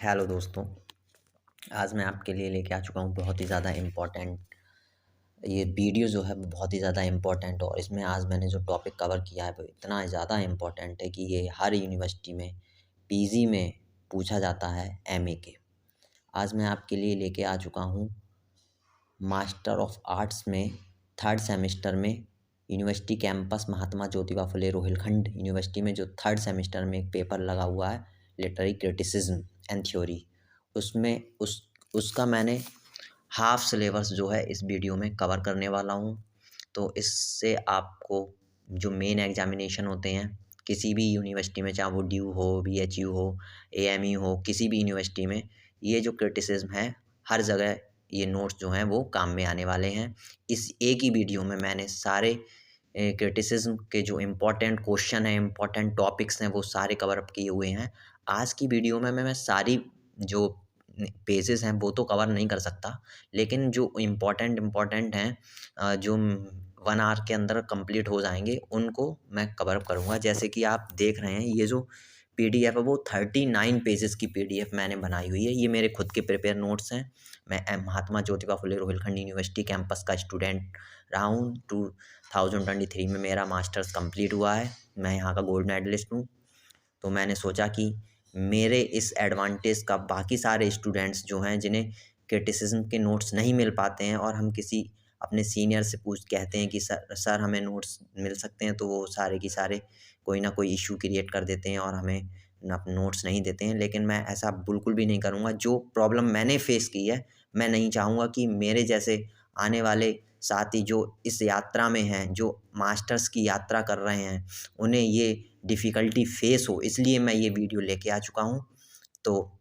Hello दोस्तों। आज मैं आपके लिए लेके आ चुका हूँ बहुत ही ज़्यादा इम्पोर्टेंट ये वीडियो जो है वो बहुत ही ज़्यादा इम्पोर्टेंट और इसमें आज मैंने जो टॉपिक कवर किया है वो इतना ज़्यादा इम्पोर्टेंट है कि ये हर यूनिवर्सिटी में पीजी में पूछा जाता है एमए के। आज मैं आपके लिए लेके आ चुका हूँ मास्टर ऑफ आर्ट्स में थर्ड सेमेस्टर में university campus Mahatma Jyotiba Phule Rohilkhand university में जो थर्ड सेमेस्टर में एक पेपर लगा हुआ है लिटरेरी क्रिटिसिज्म एंड थ्योरी। उसमें उसका मैंने हाफ सिलेबस जो है इस वीडियो में कवर करने वाला हूँ। तो इससे आपको जो मेन एग्जामिनेशन होते हैं किसी भी यूनिवर्सिटी में, चाहे वो ड्यू हो, बीएचयू हो, एएमयू हो, किसी भी यूनिवर्सिटी में ये जो क्रिटिसिज्म है हर जगह ये नोट्स जो हैं वो काम में आने वाले हैं। इस एक ही वीडियो में मैंने सारे क्रिटिसिज्म के जो इम्पोर्टेंट क्वेश्चन हैं, इम्पोर्टेंट टॉपिक्स हैं, वो सारे कवर अप किए हुए हैं। आज की वीडियो में मैं सारी जो पेजेस हैं वो तो कवर नहीं कर सकता, लेकिन जो इम्पोर्टेंट हैं जो 1 आवर के अंदर कंप्लीट हो जाएंगे उनको मैं कवर अप करूँगा। जैसे कि आप देख रहे हैं ये जो पीडीएफ है वो 39 पेजेस की पीडीएफ मैंने बनाई हुई है। ये मेरे खुद के प्रिपेयर नोट्स हैं। मैं महात्मा ज्योतिबा फुले रोहिलखंड यूनिवर्सिटी कैंपस का स्टूडेंट रहा हूँ। 2023 में मेरा मास्टर्स कंप्लीट हुआ है। मैं यहाँ का गोल्ड मेडलिस्ट हूँ। तो मैंने सोचा कि मेरे इस एडवांटेज का बाकी सारे स्टूडेंट्स जो हैं जिन्हें क्रिटिसिज्म के नोट्स नहीं मिल पाते हैं और हम किसी अपने सीनियर से कहते हैं कि सर हमें नोट्स मिल सकते हैं, तो वो सारे की सारे कोई ना कोई इशू क्रिएट कर देते हैं और हमें नोट्स नहीं देते हैं। लेकिन मैं ऐसा बिल्कुल भी नहीं करूँगा। जो प्रॉब्लम मैंने फेस की है मैं नहीं चाहूँगा कि मेरे जैसे आने वाले साथी जो इस यात्रा में हैं, जो मास्टर्स की यात्रा कर रहे हैं, उन्हें ये डिफ़िकल्टी फेस हो। इसलिए मैं ये वीडियो लेके आ चुका हूँ। तो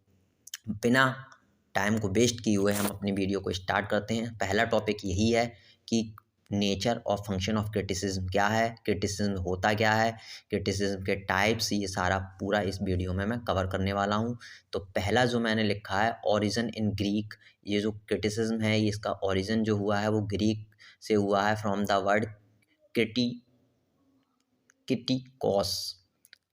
बिना टाइम को वेस्ट किए हुए हम अपनी वीडियो को स्टार्ट करते हैं। पहला टॉपिक यही है कि नेचर और फंक्शन ऑफ क्रिटिसिज्म क्या है, क्रिटिसिज्म होता क्या है, क्रिटिसिज्म के टाइप्स, ये सारा पूरा इस वीडियो में मैं कवर करने वाला हूँ। तो पहला जो मैंने लिखा है ओरिजिन इन ग्रीक। ये जो क्रिटिसिज्म है इसका ओरिजिन जो हुआ है वो ग्रीक से हुआ है, from the word kritikos.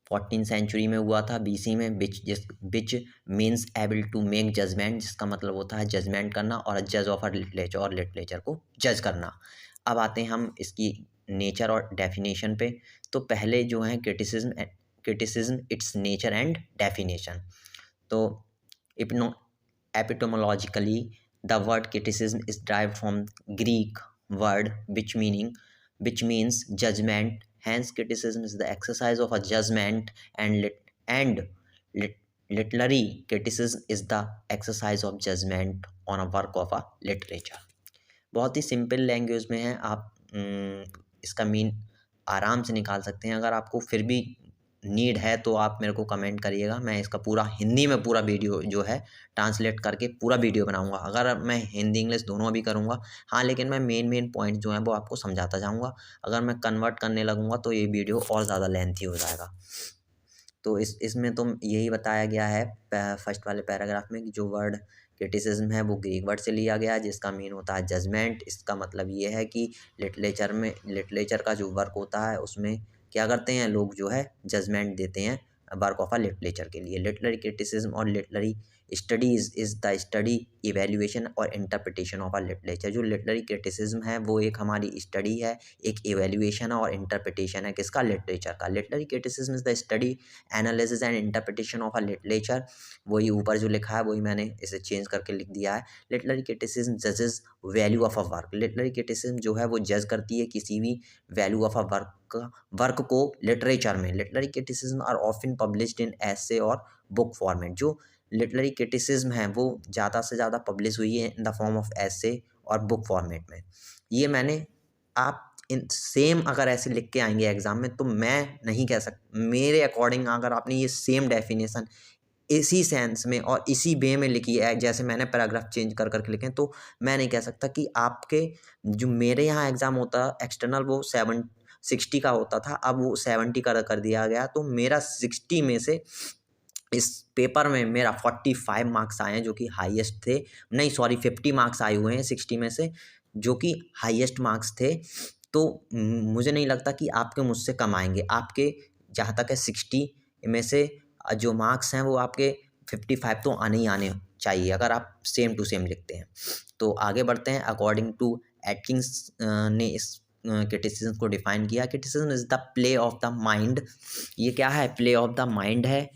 14 century में हुआ था बीसी में, which means able to make judgement, जिसका मतलब होता है जजमेंट करना, और जज ऑफ अ लिटरेचर, और लिटरेचर को जज करना। अब आते हैं हम इसकी नेचर और डेफिनेशन पे। तो पहले जो है criticism its nature and definition. तो etymologically the word criticism is derived from Greek word which means judgment. Hence, criticism is the exercise of a judgment, and literary criticism is the exercise of judgment on a work of a literature. बहुत ही simple language में है। आप इसका mean आराम से निकाल सकते हैं। अगर आपको फिर भी नीड है तो आप मेरे को कमेंट करिएगा। मैं इसका पूरा हिंदी में पूरा वीडियो जो है ट्रांसलेट करके पूरा वीडियो बनाऊंगा। अगर मैं हिंदी इंग्लिश दोनों भी करूंगा, हाँ, लेकिन मैं मेन पॉइंट जो हैं वो आपको समझाता जाऊंगा। अगर मैं कन्वर्ट करने लगूंगा तो ये वीडियो और ज़्यादा लेंथी हो जाएगा। तो इसमें तो यही बताया गया है फर्स्ट वाले पैराग्राफ में कि जो वर्ड क्रिटिसिज्म है वो ग्रीक वर्ड से लिया गया है, जिसका मीन होता है जजमेंट। इसका मतलब ये है कि लिटरेचर का जो वर्क होता है उसमें क्या करते हैं लोग, जो है जजमेंट देते हैं वर्क ऑफ अ लिटरेचर के लिए। लिटरेरी क्रिटिसिज्म और literary studies is the study, evaluation और इंटरप्रिटेशन ऑफ अ लिटरेचर। जो लिटरेरी क्रिटिसिज्म है वो एक हमारी स्टडी है, एक इवेल्युएशन है और इंटरप्रिटेशन है किसका, लिटरेचर का। Literary criticism is the study, analysis and interpretation of a literature. वही ऊपर जो लिखा है वही मैंने इसे चेंज करके लिख दिया है। लिटरेरी क्रिटिसिज्म जजेस value of a work. Literary criticism जो है वो जज करती है किसी भी वैल्यू ऑफ अ वर्क को लिटरेचर में। Literary criticism are often published in essay और बुक फॉर्मेट। जो लिटरेरी क्रिटिसिज्म है वो ज़्यादा से ज़्यादा पब्लिश हुई है in the form of essay और बुक फॉर्मेट में। ये मैंने आप इन सेम अगर ऐसे लिख के आएंगे एग्जाम में तो मैं नहीं कह सकता, मेरे अकॉर्डिंग अगर आपने ये सेम डेफिनेशन इसी सेंस में और इसी वे में लिखी है जैसे मैंने पैराग्राफ चेंज कर करके लिखे, तो मैं नहीं कह सकता कि आपके जो मेरे यहाँ एग्ज़ाम होता एक्सटर्नल वो 60 का होता था, अब वो 70 कर दिया गया। तो मेरा 60 में से इस पेपर में मेरा 45 मार्क्स आए हैं जो कि हाईएस्ट थे। नहीं सॉरी, 50 मार्क्स आए हुए हैं 60 में से, जो कि हाईएस्ट मार्क्स थे। तो मुझे नहीं लगता कि आपके मुझसे कम आएंगे। आपके जहाँ तक है 60 में से जो मार्क्स हैं वो आपके 55 तो आने ही आने चाहिए अगर आप सेम टू सेम लिखते हैं। तो आगे बढ़ते हैं। अकॉर्डिंग टू एटकिंस ने इस क्रिटिसिज्म को डिफाइन किया। Criticism is the play of the mind. ये क्या है? प्ले ऑफ द माइंड है।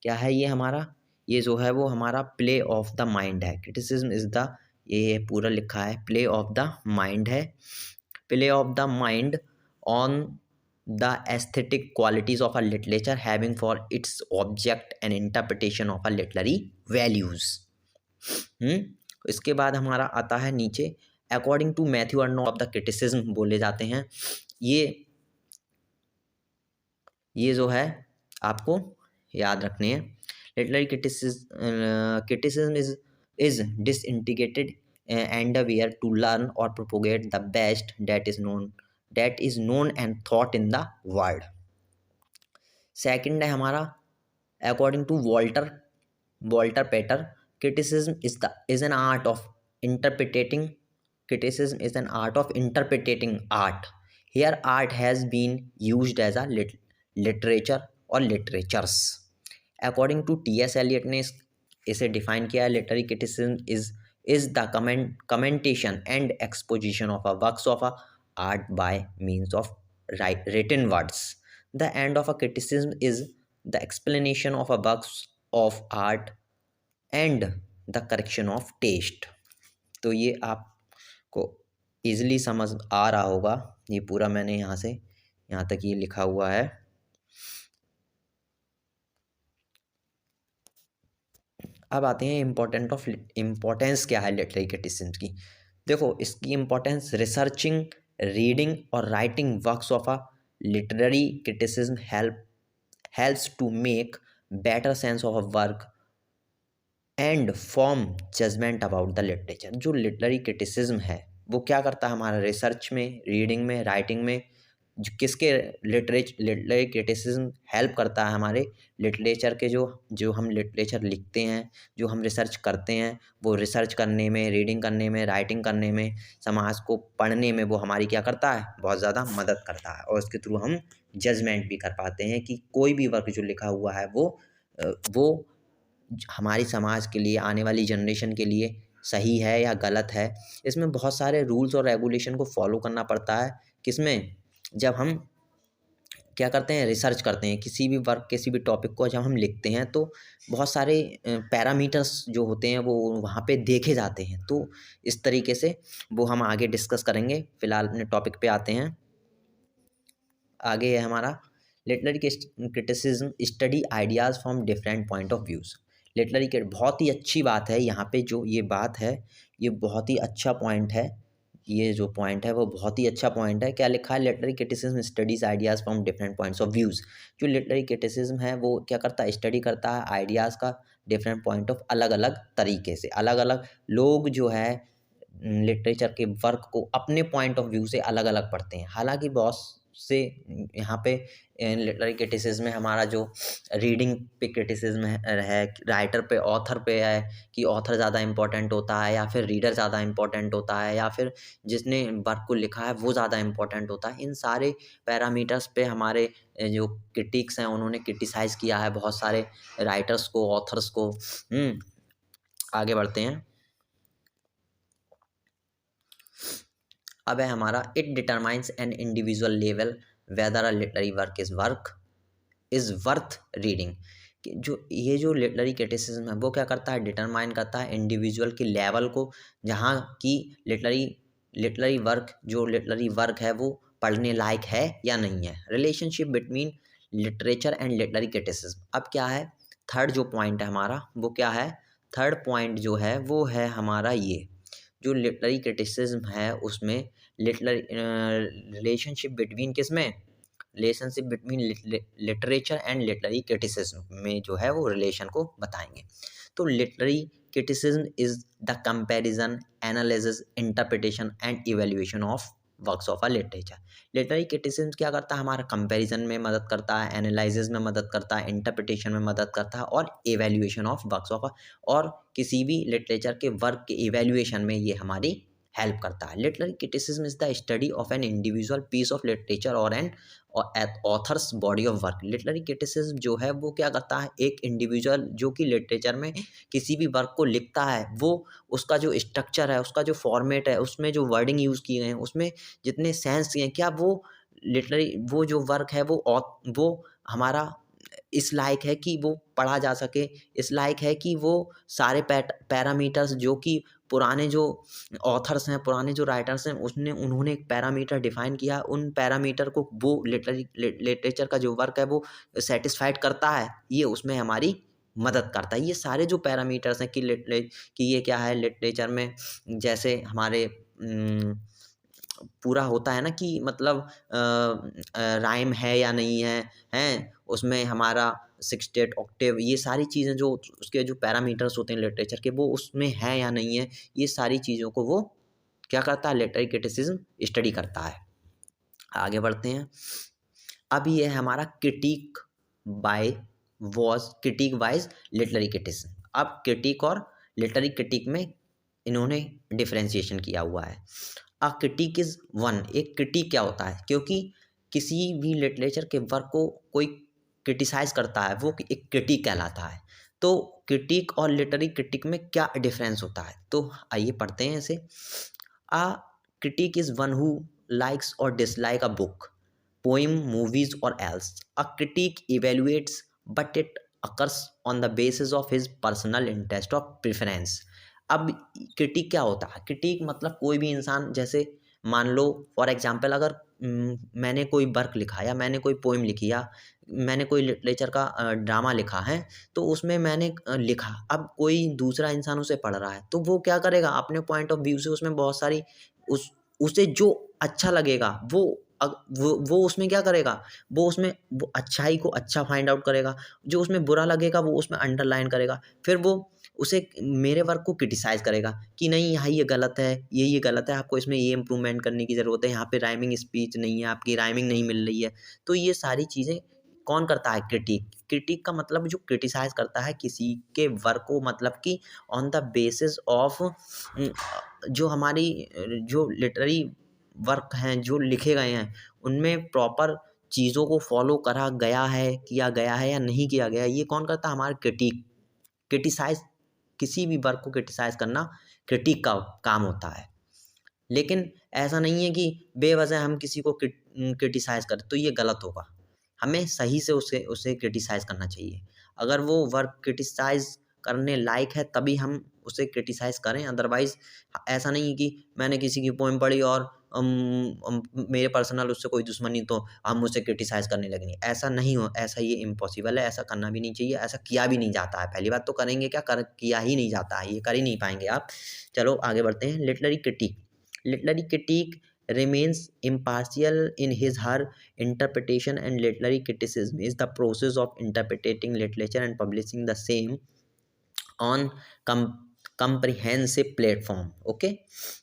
क्या है ये हमारा? ये जो है वो हमारा प्ले ऑफ द माइंड है। क्रिटिसिज्म इज द, ये पूरा लिखा है, प्ले ऑफ द माइंड है। Play of the mind on the aesthetic qualities of a literature having for its object an interpretation of a literary values। इसके बाद हमारा आता है नीचे according to Matthew Arnold of the criticism बोले जाते हैं। ये जो है आपको याद रखने हैं। Literary criticism is disinterested endeavour to learn और propagate the best that is known and thought in the world। Second है हमारा according to Walter Pater, criticism is an art of interpreting art। Here art has been used as a literature or literatures। According to T.S. Eliot ने इसे define किया है। Literary criticism is the commentation and exposition of a works of a art by means of written words। The end of a criticism is the explanation of a works of art and the correction of taste। तो ये आपको easily समझ आ रहा होगा। ये पूरा मैंने यहाँ से यहाँ तक ये लिखा हुआ है। अब आते हैं इम्पोर्टेंस क्या है लिटरेरी क्रिटिसिज्म की। देखो इसकी इम्पोर्टेंस, रिसर्चिंग, रीडिंग और writing works of a literary criticism helps to make better sense of a work and form judgment about the literature। जो लिटरेरी क्रिटिसिज्म है वो क्या करता है हमारा रिसर्च में, रीडिंग में, राइटिंग में, किसके लिटरेरी क्रिटिसिज्म हेल्प करता है हमारे लिटरेचर के, जो हम लिटरेचर लिखते हैं, जो हम रिसर्च करते हैं, वो रिसर्च करने में, रीडिंग करने में, राइटिंग करने में, समाज को पढ़ने में वो हमारी क्या करता है? बहुत ज़्यादा मदद करता है। और इसके थ्रू हम जजमेंट भी कर पाते हैं कि कोई भी वर्क जो लिखा हुआ है वो हमारी समाज के लिए, आने वाली जनरेशन के लिए सही है या गलत है। इसमें बहुत सारे रूल्स और रेगुलेशन को फॉलो करना पड़ता है। किसमें? जब हम क्या करते हैं? रिसर्च करते हैं किसी भी वर्क, किसी भी टॉपिक को जब हम लिखते हैं तो बहुत सारे पैरामीटर्स जो होते हैं वो वहाँ पे देखे जाते हैं। तो इस तरीके से वो हम आगे डिस्कस करेंगे। फिलहाल अपने टॉपिक पे आते हैं। आगे है हमारा literary criticism study ideas from different point of views. Literary के बहुत ही अच्छी बात है यहाँ पे, जो ये बात है ये बहुत ही अच्छा पॉइंट है। ये जो पॉइंट है वो बहुत ही अच्छा पॉइंट है। क्या लिखा है? Literary criticism studies ideas from different points of views. जो लिटरेरी क्रिटिसिज्म है वो क्या करता है? स्टडी करता है आइडियाज़ का डिफरेंट पॉइंट ऑफ, अलग अलग तरीके से। अलग अलग लोग जो है लिटरेचर के वर्क को अपने पॉइंट ऑफ व्यू से अलग अलग पढ़ते हैं। हालांकि बहुत से यहाँ पे लिटरेरी क्रिटिसिज्म में हमारा जो रीडिंग पे क्रिटिसिज्म है, राइटर पे, ऑथर पे है कि ऑथर ज़्यादा इम्पोर्टेंट होता है या फिर रीडर ज़्यादा इम्पोर्टेंट होता है या फिर जिसने वर्क को लिखा है वो ज़्यादा इम्पोर्टेंट होता है। इन सारे पैरामीटर्स पे हमारे जो क्रिटिक्स हैं उन्होंने क्रिटिसाइज़ किया है बहुत सारे राइटर्स को, ऑथर्स को। आगे बढ़ते हैं। अब है हमारा it determines an individual level weather a literary work is worth reading. जो लिटरेरी क्रिटिसिज्म है वो क्या करता है? डिटरमाइन करता है इंडिविजुअल के लेवल को, जहाँ की लिटरेरी वर्क है वो पढ़ने लायक है या नहीं है। Relationship between literature and literary criticism. अब क्या है? थर्ड जो पॉइंट है हमारा वो क्या है? थर्ड पॉइंट जो है वो है हमारा ये, जो लिटरेरी क्रिटिसिज्म है उसमें रिलेशनशिप बिटवीन किसमें? Relationship between literature and literary criticism में जो है वो रिलेशन को बताएंगे। तो literary criticism is the comparison, analysis, interpretation and evaluation of works of a literature. Literary criticism क्या करता है? हमारा कंपैरिजन में मदद करता है, एनालिसिस में मदद करता है, इंटरप्रिटेशन में मदद करता है और इवैल्यूएशन ऑफ वर्क्स ऑफ, और किसी भी लिटरेचर के वर्क के इवैल्यूएशन में ये हमारी हेल्प करता है। Literary criticism is the study of an individual piece of literature और an author's body of work. Literary criticism जो है वो क्या करता है, एक इंडिविजुअल जो कि लिटरेचर में किसी भी वर्क को लिखता है, वो उसका जो स्ट्रक्चर है, उसका जो फॉर्मेट है, उसमें जो वर्डिंग यूज़ किए हैं, उसमें जितने सेंस हैं, क्या वो लिटरेरी वो जो वर्क है वो हमारा इस लायक है कि वो पढ़ा जा सके, इस लायक है कि वो सारे पैरामीटर्स जो कि पुराने जो ऑथर्स हैं, पुराने जो राइटर्स हैं, उन्होंने एक पैरामीटर डिफाइन किया, उन पैरामीटर को वो लिटरेचर का जो वर्क है वो सेटिस्फाइड करता है, ये उसमें हमारी मदद करता है। ये सारे जो पैरामीटर्स हैं कि ये क्या है लिटरेचर में, जैसे हमारे पूरा होता है ना कि मतलब राइम है या नहीं है, हैं? उसमें हमारा सिक्सटेट, ऑक्टेव, ये सारी चीज़ें जो उसके जो पैरामीटर्स होते हैं लिटरेचर के, वो उसमें हैं या नहीं है, ये सारी चीज़ों को वो क्या करता है, लिटरेरी क्रिटिसिज्म स्टडी करता है। आगे बढ़ते हैं। अब ये है हमारा क्रिटिक वाइज लिटरेरी क्रिटिसिज्म। अब क्रिटिक और लिटरेरी क्रिटिक में इन्होंने डिफरेंशिएशन किया हुआ है। अ क्रिटिक इज वन, एक क्रिटिक क्या होता है, क्योंकि किसी भी लिटरेचर के वर्क को कोई क्रिटिसाइज करता है, वो एक क्रिटिक कहलाता है। तो क्रिटिक और लिटरेरी क्रिटिक में क्या डिफरेंस होता है, तो आइए पढ़ते हैं इसे। A critic is one who likes और dislike a book, poem, movies, or else. A critic evaluates, but it occurs on the basis of his personal interest or preference. अब क्रिटिक क्या होता है, क्रिटिक मतलब कोई भी इंसान, जैसे मान लो फॉर एग्जांपल, अगर मैंने कोई वर्क लिखा या मैंने कोई पोइम लिखी या मैंने कोई लिटरेचर का ड्रामा लिखा है, तो उसमें मैंने लिखा, अब कोई दूसरा इंसान उसे पढ़ रहा है, तो वो क्या करेगा, अपने पॉइंट ऑफ व्यू से उसमें बहुत सारी उसे जो अच्छा लगेगा वो उसमें क्या करेगा, वो अच्छाई को अच्छा फाइंड आउट करेगा, जो उसमें बुरा लगेगा वो उसमें अंडरलाइन करेगा, फिर वो उसे मेरे वर्क को क्रिटिसाइज़ करेगा कि नहीं यहाँ ये गलत है, ये गलत है, आपको इसमें ये इम्प्रूवमेंट करने की ज़रूरत है, यहाँ पे राइमिंग स्पीच नहीं है, आपकी राइमिंग नहीं मिल रही है। तो ये सारी चीज़ें कौन करता है, क्रिटिक का मतलब जो क्रिटिसाइज़ करता है किसी के वर्क को, मतलब कि ऑन द बेसिस ऑफ जो हमारी जो लिटरेरी वर्क हैं, जो लिखे गए हैं, उनमें प्रॉपर चीज़ों को फॉलो करा गया है, किया गया है या नहीं किया गया है, ये कौन करता है, हमारा क्रिटिसाइज़, किसी भी वर्क को क्रिटिसाइज़ करना क्रिटिक का काम होता है। लेकिन ऐसा नहीं है कि बेवजह हम किसी को क्रिटिसाइज़ करें, तो ये गलत होगा। हमें सही से उसे क्रिटिसाइज़ करना चाहिए। अगर वो वर्क क्रिटिसाइज़ करने लायक है तभी हम उसे क्रिटिसाइज़ करें, अदरवाइज़ ऐसा नहीं है कि मैंने किसी की पोएम पढ़ी और मेरे पर्सनल उससे कोई दुश्मनी, तो हम उसे क्रिटिसाइज़ करने लगेंगे। ऐसा नहीं हो, ऐसा ये इम्पॉसिबल है, ऐसा करना भी नहीं चाहिए, ऐसा किया भी नहीं जाता है। पहली बात तो करेंगे क्या, किया ही नहीं जाता है, ये कर ही नहीं पाएँगे आप। चलो आगे बढ़ते हैं। Literary critic remains impartial in his her interpretation, and literary criticism is the process of interpreting literature and publishing the same on comprehensive platform. Okay,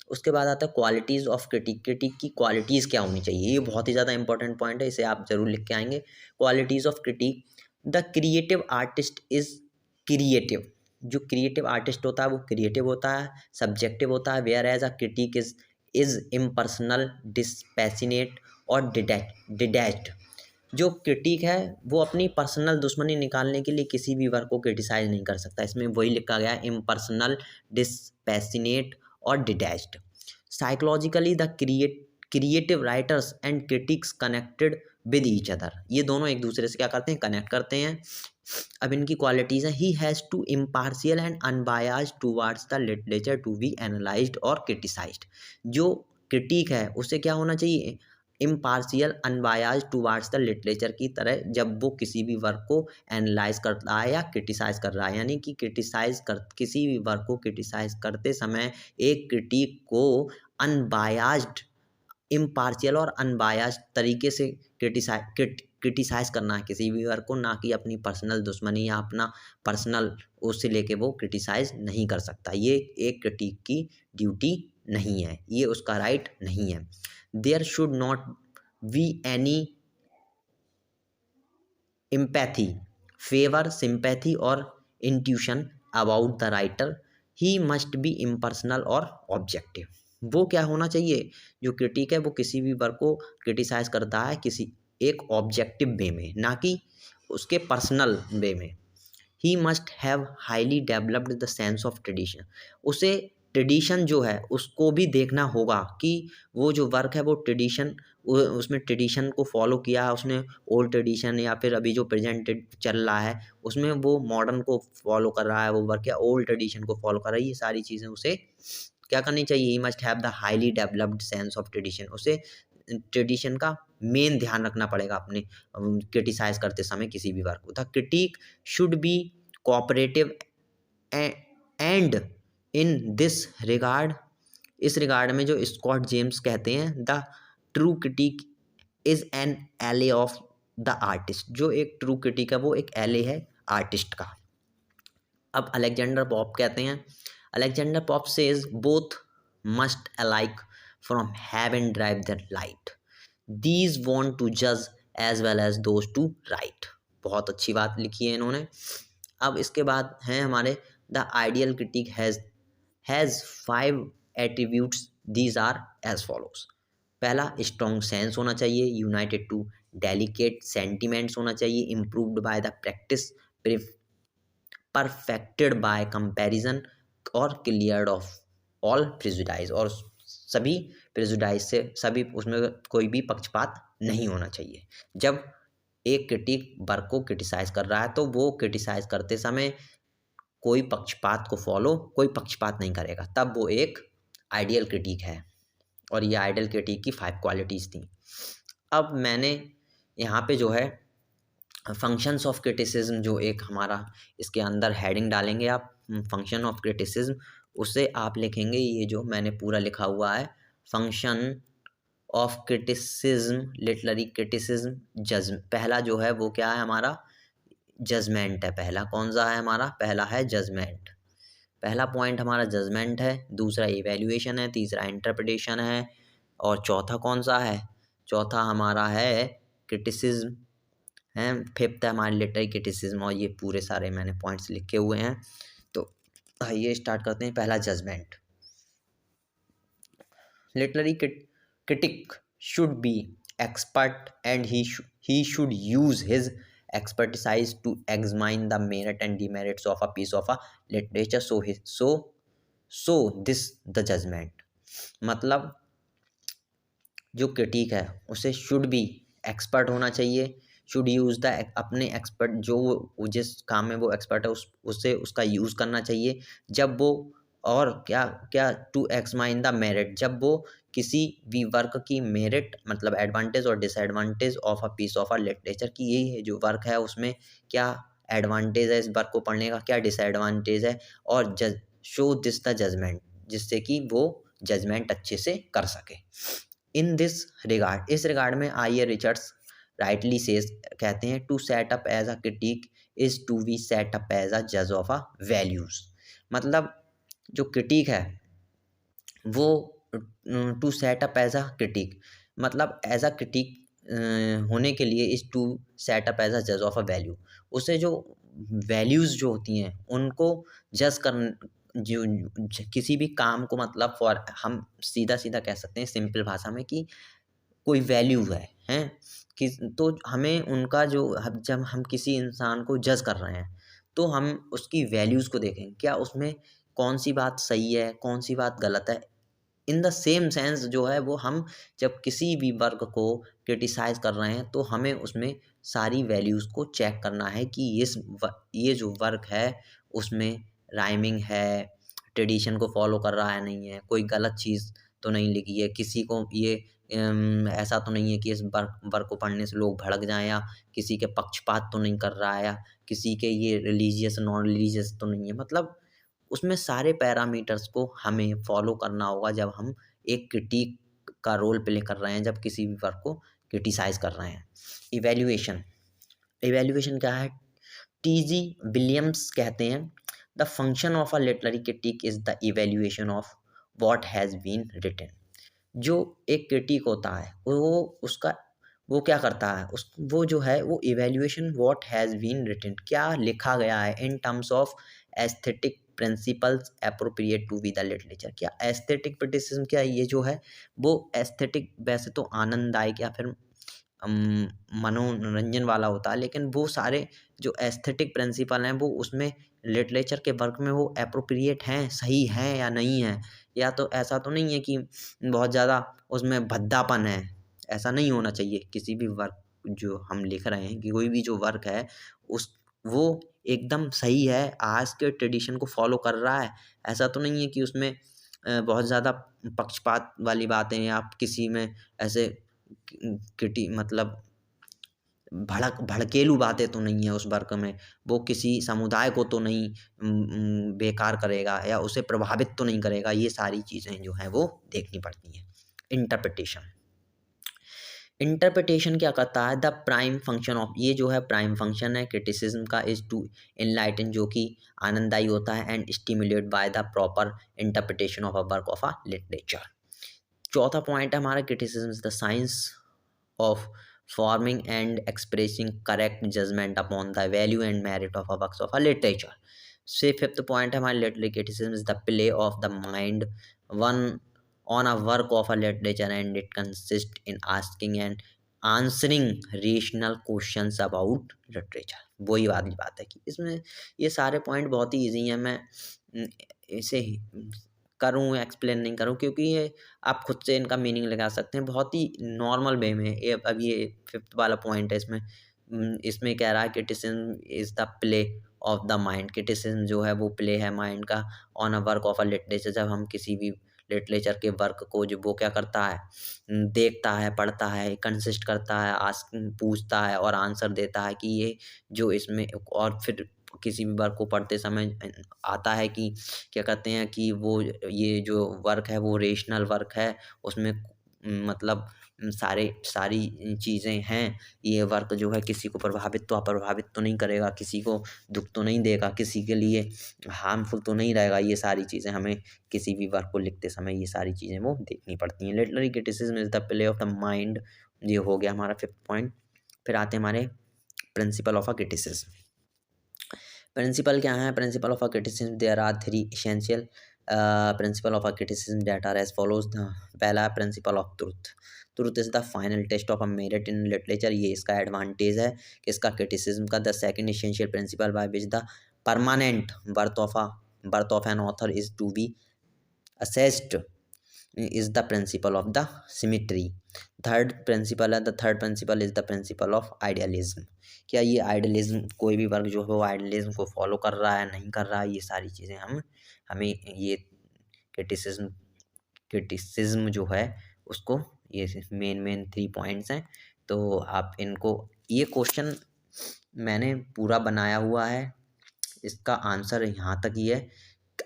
उसके बाद आता है क्वालिटीज़ ऑफ क्रिटिक की क्वालिटीज़ क्या होनी चाहिए, ये बहुत ही ज़्यादा इंपॉर्टेंट पॉइंट है, इसे आप जरूर लिख के आएंगे। Qualities of critic, the creative artist is creative, जो क्रिएटिव आर्टिस्ट होता है वो क्रिएटिव होता है, सब्जेक्टिव होता है, whereas a critic is impersonal, dispassionate और डिटैच्ड। जो क्रिटिक है वो अपनी पर्सनल दुश्मनी निकालने के लिए किसी भी वर्क को क्रिटिसाइज नहीं कर सकता, इसमें वही लिखा गया है, इम्पर्सनल, डिस्पैशनेट और detached. Psychologically the creative writers and critics connected with each other, ये दोनों एक दूसरे से क्या करते हैं, कनेक्ट करते हैं। अब इनकी क्वालिटीज़ हैं, he has to impartial and unbiased towards the literature to be analysed और क्रिटिसाइज्ड। जो क्रिटिक है उसे क्या होना चाहिए, impartial, unbiased towards the literature की तरह, जब वो किसी भी वर्क को एनालाइज करता है या क्रिटिसाइज कर रहा है, यानी कि किसी भी वर्क को क्रिटिसाइज करते समय एक क्रिटिक को अनबायास्ड, इम्पार्शियल और अनबायास्ड तरीके से क्रिटिसाइज करना है किसी भी वर्क को, ना कि अपनी पर्सनल दुश्मनी या अपना पर्सनल उससे लेके वो क्रिटिसाइज नहीं कर सकता। ये एक क्रिटिक की ड्यूटी नहीं है, ये उसका राइट नहीं है। There should not be any empathy, favour, sympathy और intuition about the writer, he must be impersonal और ऑब्जेक्टिव। वो क्या होना चाहिए, जो क्रिटिक है वो किसी भी वर्क को क्रिटिसाइज करता है किसी एक ऑब्जेक्टिव वे में, ना कि उसके पर्सनल वे में। He must have highly developed the sense of tradition. उसे ट्रेडिशन जो है उसको भी देखना होगा कि वो जो वर्क है वो ट्रेडिशन, उसमें ट्रेडिशन को फॉलो किया, उसने ओल्ड ट्रेडिशन या फिर अभी जो प्रेजेंटेड चल रहा है उसमें वो मॉडर्न को फॉलो कर रहा है वो वर्क, या ओल्ड ट्रेडिशन को फॉलो कर रहा है। ये सारी चीज़ें उसे क्या करनी चाहिए, he must have the highly developed sense of tradition. उसे ट्रेडिशन का मेन ध्यान रखना पड़ेगा अपने क्रिटिसाइज करते समय किसी भी वर्क को। The critic should B cooperative and in this regard, इस रिगार्ड में जो स्कॉट जेम्स कहते हैं, the true critic is an एले ऑफ द आर्टिस्ट। जो एक ट्रू क्रिटिक है वो एक एले है आर्टिस्ट का। अब अलेक्जेंडर पॉप कहते हैं, Alexander Pope says both must alike from heaven drive the light, these want to जज as well as those to write. बहुत अच्छी बात लिखी है इन्होंने। अब इसके बाद हैं हमारे, the ideal critic has 5 attributes, these are as follows. पहला, स्ट्रॉन्ग सेंस होना चाहिए, यूनाइटेड टू डेलिकेट सेंटिमेंट्स होना चाहिए, improved by the practice, perfected by comparison, और क्लियर्ड ऑफ ऑल प्रेजुडाइज, और सभी प्रेजुडाइज से, सभी उसमें कोई भी पक्षपात नहीं होना चाहिए। जब एक क्रिटिक वर्क को क्रिटिसाइज कर रहा है तो वो क्रिटिसाइज करते समय कोई पक्षपात नहीं करेगा, तब वो एक आइडियल क्रिटिक है। और ये आइडियल क्रिटिक की 5 क्वालिटीज़ थी। अब मैंने यहाँ पे जो है फंक्शंस ऑफ क्रिटिसिज्म, जो एक हमारा इसके अंदर हेडिंग डालेंगे आप, फंक्शन ऑफ क्रिटिसिज्म, उसे आप लिखेंगे ये जो मैंने पूरा लिखा हुआ है, function of criticism, literary criticism, जज। पहला जो है वो क्या है हमारा, जजमेंट है। पहला कौन सा है हमारा, पहला है जजमेंट। पहला पॉइंट हमारा जजमेंट है, दूसरा इवैल्यूएशन है, तीसरा इंटरप्रिटेशन है, और चौथा कौन सा है, चौथा हमारा है क्रिटिसिज्म है, फिफ्थ है हमारी लिटरेरी क्रिटिसिज्म। और ये पूरे सारे मैंने पॉइंट्स लिखे हुए हैं। तो आइए स्टार्ट करते हैं। पहला judgement, literary critic should be expert and he should use his expertise to examine the merit and demerits of a piece of a literature, so this the judgment। मतलब जो क्रिटिक है उसे शुड बी एक्सपर्ट होना चाहिए, should use the अपने expert, जो वो जिस काम में वो एक्सपर्ट है उससे उसका यूज़ करना चाहिए जब वो, और क्या क्या, टू एक्समाइन द मेरिट, जब वो किसी भी वर्क की मेरिट मतलब एडवांटेज और disadvantage of a piece of a literature की, यही है जो वर्क है उसमें क्या एडवांटेज है इस वर्क को पढ़ने का, क्या डिसएडवांटेज है, और जज शो दिस द जजमेंट, जिससे कि वो जजमेंट अच्छे से कर सके। इन दिस रिगार्ड, इस रिगार्ड में I A Richards rightly says कहते हैं, to set up as a critic is to be set up as a जज ऑफ अ वैल्यूज। मतलब जो क्रिटिक है वो to set up as a critic, मतलब एज अ क्रिटिक होने के लिए is to set up as a जज ऑफ अ वैल्यू। उसे जो वैल्यूज़ जो होती हैं उनको जज कर, जो किसी भी काम को, मतलब फॉर हम सीधा सीधा कह सकते हैं सिंपल भाषा में कि कोई वैल्यू है, हैं कि, तो हमें उनका जो जब हम किसी इंसान को जज कर रहे हैं तो हम उसकी वैल्यूज़ को देखें, क्या उसमें कौन सी बात सही है कौन सी बात गलत है। इन द सेम सेंस जो है वो हम जब किसी भी वर्क को क्रिटिसाइज़ कर रहे हैं तो हमें उसमें सारी वैल्यूज़ को चेक करना है कि ये जो वर्क है उसमें राइमिंग है, ट्रेडिशन को फॉलो कर रहा है नहीं है, कोई गलत चीज़ तो नहीं लिखी है, किसी को ये ऐसा तो नहीं है कि इस वर्क को पढ़ने से लोग भड़क जाएं, या किसी के पक्षपात तो नहीं कर रहा है, या किसी के ये रिलीजियस नॉन रिलीजियस तो नहीं है। मतलब उसमें सारे पैरामीटर्स को हमें फॉलो करना होगा जब हम एक क्रिटिक का रोल प्ले कर रहे हैं, जब किसी भी वर्क को क्रिटिसाइज कर रहे हैं। इवैल्यूएशन, इवैल्यूएशन क्या है, टीजी विलियम्स कहते हैं, the function of a literary critic is the evaluation of what has been written. जो एक क्रिटिक होता है वो उसका वो क्या करता है, उस वो जो है वो evaluation what has been written, क्या लिखा गया है in terms of aesthetic principles appropriate to be the literature. क्या एस्थेटिक क्रिटिसिज्म, क्या ये जो है वो एस्थेटिक वैसे तो आनंददायक या फिर मनोरंजन वाला होता है, लेकिन वो सारे जो एस्थेटिक प्रिंसिपल हैं वो उसमें लिटरेचर के वर्क में वो एप्रोप्रिएट हैं, सही हैं या नहीं है। या तो ऐसा तो नहीं है कि बहुत ज़्यादा उसमें भद्दापन है, ऐसा नहीं होना चाहिए। किसी भी वर्क जो हम लिख रहे हैं कि कोई भी जो वर्क है उस वो एकदम सही है, आज के ट्रेडिशन को फॉलो कर रहा है। ऐसा तो नहीं है कि उसमें बहुत ज़्यादा पक्षपात वाली बातें या किसी में ऐसे मतलब भड़केलू बातें तो नहीं है उस वर्क में, वो किसी समुदाय को तो नहीं बेकार करेगा या उसे प्रभावित तो नहीं करेगा। ये सारी चीज़ें जो हैं वो देखनी पड़ती हैं। इंटरप्रिटेशन, इंटरप्रिटेशन क्या करता है, द प्राइम फंक्शन ऑफ, ये जो है प्राइम फंक्शन है क्रिटिसिज्म का, इज टू इनलाइटन, जो कि आनंददायी होता है, and stimulate by the proper interpretation of a work of a literature. चौथा पॉइंट है हमारा, criticism is the science of forming and expressing correct judgment upon the value and merit of a works of a literature. से fifth point है हमारे literary criticism is the play of the mind one on a work of a literature and it consist in asking and answering rational questions about literature. वही वाली बात है कि इसमें ये सारे पॉइंट बहुत ही ईजी हैं। मैं इसे करूँ एक्सप्लेन नहीं करूँ, क्योंकि ये आप खुद से इनका मीनिंग लगा सकते हैं बहुत ही नॉर्मल वे में। ये अब ये फिफ्थ वाला पॉइंट है, इसमें कह रहा है criticism is the play of the mind. Criticism जो है वो प्ले है माइंड का on a work of a literature. जब हम किसी भी लिटरेचर के वर्क को जो वो क्या करता है, देखता है, पढ़ता है, कंसिस्ट करता है, आस्क पूछता है और आंसर देता है कि ये जो इसमें, और फिर किसी भी वर्क को पढ़ते समय आता है कि क्या कहते हैं कि वो ये जो वर्क है वो रेशनल वर्क है, उसमें मतलब सारी चीज़ें हैं। ये वर्क जो है किसी को प्रभावित तो अप्रभावित तो नहीं करेगा, किसी को दुःख तो नहीं देगा, किसी के लिए हार्मफुल तो नहीं रहेगा। ये सारी चीज़ें हमें किसी भी वर्क को लिखते समय ये सारी चीज़ें वो देखनी पड़ती हैं। Literary criticism is the play of the mind, ये हो गया हमारा फिफ्थ पॉइंट। फिर आते हैं हमारे principle of a criticism. Principle क्या है, principle of a criticism, there are three essential principle of a criticism that are as follows. पहला principle of truth, truth is the final test of a merit in literature. ये इसका advantage है कि इसका criticism का। The second essential principle by which the permanent worth of an author is to be assessed is the principle of the symmetry. Third principal है, the third principal is the principle of idealism. क्या ये idealism, कोई भी वर्ग जो है वो idealism को फॉलो कर रहा है नहीं कर रहा है, ये सारी चीज़ें हमें ये क्रिटिसिज्म जो है उसको, ये मेन थ्री पॉइंट्स हैं। तो आप इनको, ये क्वेश्चन मैंने पूरा बनाया हुआ है, इसका आंसर यहाँ तक ही है।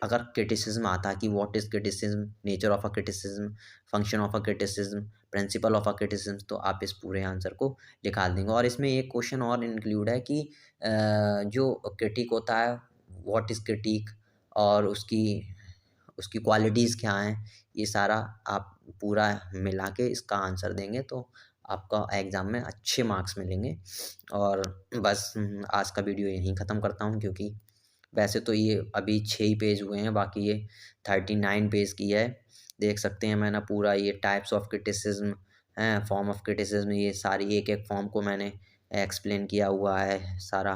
अगर क्रिटिसिज्म आता है कि what is criticism, nature of a criticism, function of a criticism, principal of a criticism, तो आप इस पूरे आंसर को निकाल देंगे। और इसमें एक क्वेश्चन और इंक्लूड है कि जो क्रिटिक होता है, व्हाट इज क्रिटिक, और उसकी उसकी क्वालिटीज़ क्या हैं, ये सारा आप पूरा मिला के इसका आंसर देंगे तो आपका एग्ज़ाम में अच्छे मार्क्स मिलेंगे। और बस आज का वीडियो यहीं ख़त्म करता हूँ, क्योंकि वैसे तो ये अभी 6 ही पेज हुए हैं, बाकी ये 39 पेज की है। देख सकते हैं मैंने पूरा ये टाइप्स ऑफ क्रिटिसिज्म हैं, फॉर्म ऑफ क्रिटिसिज्म, ये सारी एक-एक फॉर्म को मैंने एक्सप्लेन किया हुआ है सारा।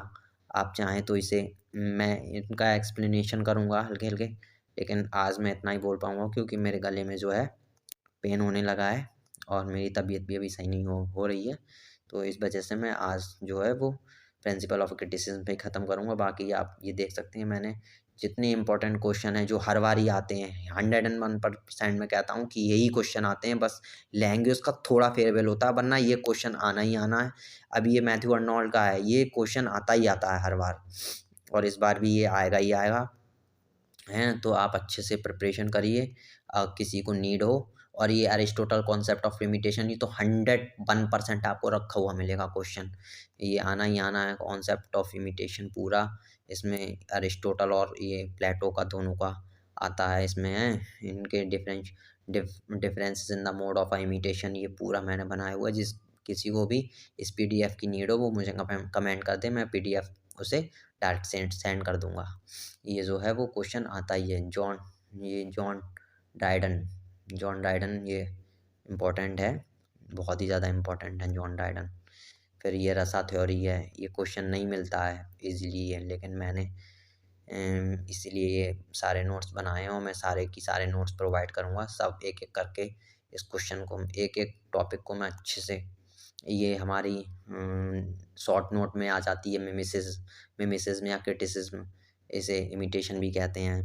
आप चाहें तो इसे मैं इनका एक्सप्लेनेशन करूँगा हल्के-हल्के, लेकिन आज मैं इतना ही बोल पाऊँगा क्योंकि मेरे गले में जो है पेन होने लगा है और मेरी तबीयत भी अभी सही नहीं हो रही है। तो इस वजह से मैं आज जो है वो प्रिंसिपल ऑफ क्रिटिसिज्म पे ख़त्म करूँगा। बाकी आप ये देख सकते हैं मैंने जितने इंपॉर्टेंट क्वेश्चन हैं जो हर बार ही आते हैं, 101% मैं कहता हूँ कि यही क्वेश्चन आते हैं, बस लैंग्वेज का थोड़ा फेरबदल होता है, वरना ये क्वेश्चन आना ही आना है। अब ये मैथ्यू अर्नोल्ड का है, ये क्वेश्चन आता ही आता है हर बार, और इस बार भी ये आएगा ही आएगा। हैं तो आप अच्छे से प्रिपरेशन करिए, किसी को नीड हो। और ये अरिस्टोटल कॉन्सेप्ट ऑफ लिमिटेशन, ये तो 101% आपको रखा हुआ मिलेगा क्वेश्चन, ये आना ही आना है। कॉन्सेप्ट ऑफ इमिटेशन पूरा इसमें अरिस्टोटल और ये प्लेटो का दोनों का आता है इसमें, है इनके differences in the mode of imitation, ये पूरा मैंने बनाया हुआ है। जिस किसी को भी इस पीडीएफ की नीड हो वो मुझे कमेंट कर दे, मैं पीडीएफ उसे डायरेक्ट सेंड कर दूँगा। ये जो है वो क्वेश्चन आता ही है। जॉन ड्राइडन जॉन ड्राइडन ये इम्पोर्टेंट है, बहुत ही ज़्यादा इम्पोर्टेंट है जॉन ड्राइडन। फिर ये रसा थ्योरी है, ये क्वेश्चन नहीं मिलता है ईज़िली है, लेकिन मैंने इसीलिए ये सारे नोट्स बनाए हैं और मैं सारे की सारे नोट्स प्रोवाइड करूँगा। सब एक-एक करके इस क्वेश्चन को एक-एक टॉपिक को मैं अच्छे से, ये हमारी शॉर्ट नोट में आ जाती है मिमेसिस या क्रिटिसिज्म, इसे इमिटेशन भी कहते हैं।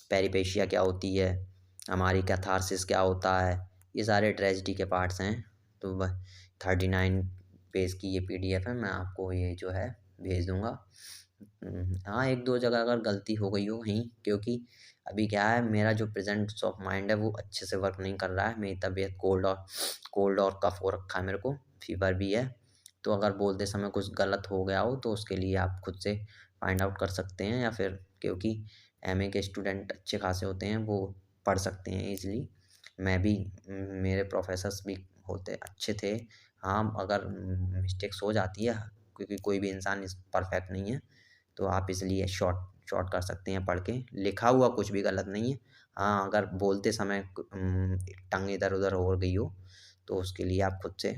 पेरिपेशिया क्या होती है, हमारी कैथारसिस क्या होता है, ये सारे ट्रेजेडी के पार्ट्स हैं। तो वह 39 पेज की ये पीडीएफ है, मैं आपको ये जो है भेज दूँगा। हाँ, 1-2 जगह अगर गलती हो गई हो कहीं, क्योंकि अभी क्या है, मेरा जो प्रेज़ेंस ऑफ माइंड है वो अच्छे से वर्क नहीं कर रहा है। मेरी तबीयत कोल्ड और कफ़ हो रखा है मेरे को, फ़ीवर भी है। तो अगर बोलते समय कुछ गलत हो गया हो तो उसके लिए आप खुद से फाइंड आउट कर सकते हैं, या फिर क्योंकि एमए के स्टूडेंट अच्छे खासे होते हैं, वो पढ़ सकते हैं ईज़िली। मैं भी मेरे प्रोफ़ेसर्स भी होते अच्छे थे। हाँ, अगर मिस्टेक्स हो जाती है, क्योंकि कोई भी इंसान इस परफ़ेक्ट नहीं है, तो आप इसलिए शॉर्ट कर सकते हैं पढ़ के। लिखा हुआ कुछ भी गलत नहीं है। हाँ, अगर बोलते समय टंग इधर-उधर हो गई हो, तो उसके लिए आप खुद से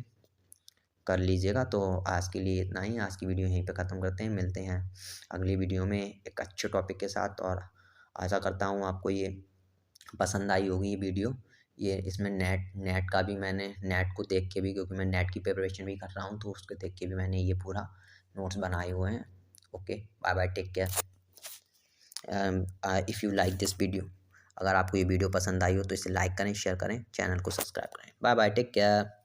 कर लीजिएगा। तो आज के लिए इतना ही, आज की वीडियो यहीं पे ख़त्म करते हैं। मिलते हैं अगली वीडियो में एक अच्छे टॉपिक के साथ, और आशा करता हूँ आपको ये पसंद आई होगी ये वीडियो। ये इसमें नेट का भी मैंने नेट को देख के भी, क्योंकि मैं नेट की प्रिपरेशन भी कर रहा हूँ, तो उसको देख के भी मैंने ये पूरा नोट्स बनाए हुए हैं। Okay, bye bye, take care. If you like this video, अगर आपको ये वीडियो पसंद आई हो तो इसे लाइक करें, शेयर करें, चैनल को सब्सक्राइब करें। Bye bye, take care.